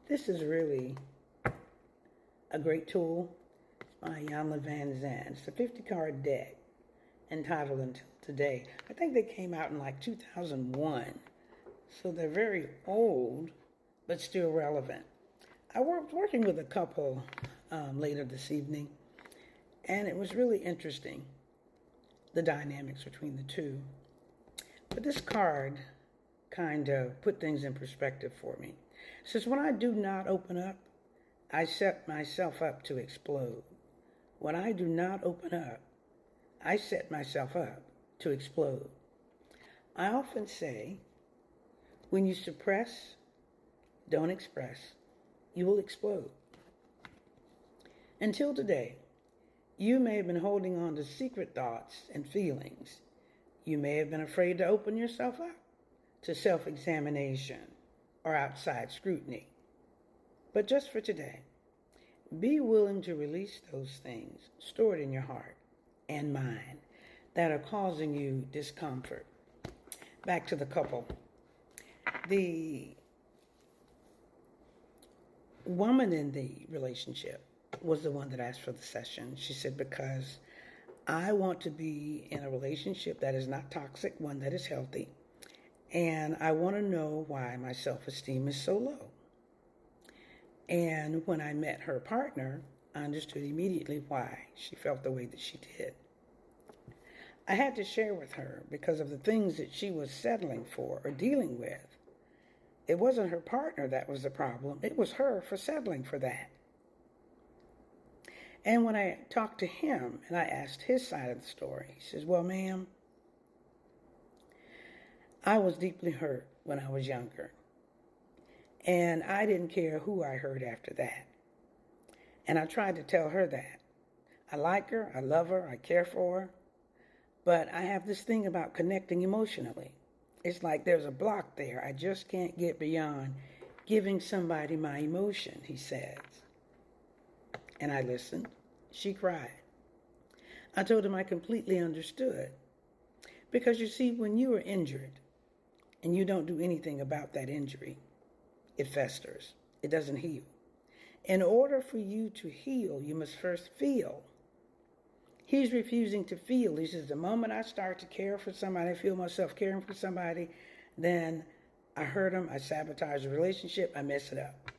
This is really a great tool. It's by Iyanla Vanzant. It's a 50-card deck entitled Until Today. I think they came out in like 2001, so they're very old, but still relevant. I was working with a couple later this evening, and it was really interesting, the dynamics between the two. But this card kind of put things in perspective for me. It says, when I do not open up, I set myself up to explode. When I do not open up, I set myself up to explode. I often say, when you suppress, don't express, you will explode. Until today, you may have been holding on to secret thoughts and feelings. You may have been afraid to open yourself up to self-examination or outside scrutiny. But just for today, be willing to release those things stored in your heart and mind that are causing you discomfort. Back to the couple. The woman in the relationship was the one that asked for the session. She said, because I want to be in a relationship that is not toxic, one that is healthy, and I want to know why my self-esteem is so low. And when I met her partner, I understood immediately why she felt the way that she did. I had to share with her because of the things that she was settling for or dealing with. It wasn't her partner that was the problem. It was her for settling for that. And when I talked to him and I asked his side of the story, he says, well, ma'am, I was deeply hurt when I was younger. And I didn't care who I hurt after that. And I tried to tell her that. I like her, I love her, I care for her. But I have this thing about connecting emotionally. It's like there's a block there. I just can't get beyond giving somebody my emotion, he says. And I listened. She cried. I told him I completely understood. Because you see, when you are injured and you don't do anything about that injury, it festers. It doesn't heal. In order for you to heal, you must first feel. He's refusing to feel. He says, the moment I start to care for somebody, I feel myself caring for somebody, then I hurt him, I sabotage the relationship, I mess it up.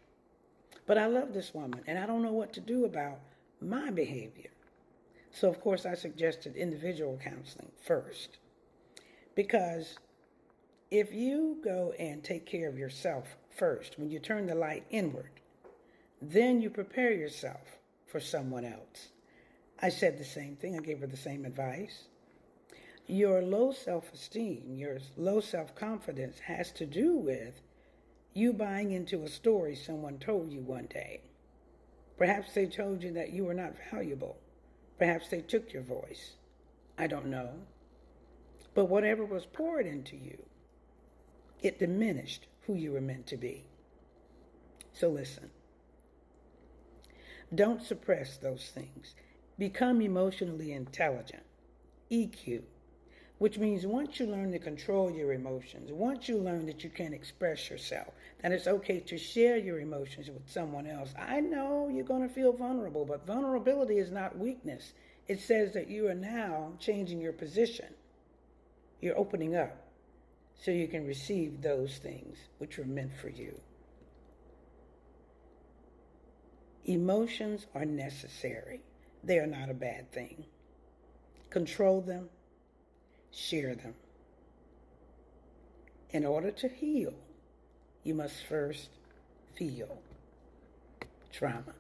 But I love this woman, and I don't know what to do about my behavior. So, of course, I suggested individual counseling first. Because if you go and take care of yourself first, when you turn the light inward, then you prepare yourself for someone else. I said the same thing. I gave her the same advice. Your low self-esteem, your low self-confidence has to do with you buying into a story someone told you one day. Perhaps they told you that you were not valuable. Perhaps they took your voice. I don't know. But whatever was poured into you, it diminished who you were meant to be. So listen. Don't suppress those things. Become emotionally intelligent, EQ, which means once you learn to control your emotions, once you learn that you can express yourself, that it's okay to share your emotions with someone else. I know you're going to feel vulnerable, but vulnerability is not weakness. It says that you are now changing your position. You're opening up so you can receive those things which were meant for you. Emotions are necessary. They are not a bad thing. Control them, share them. In order to heal, you must first feel trauma.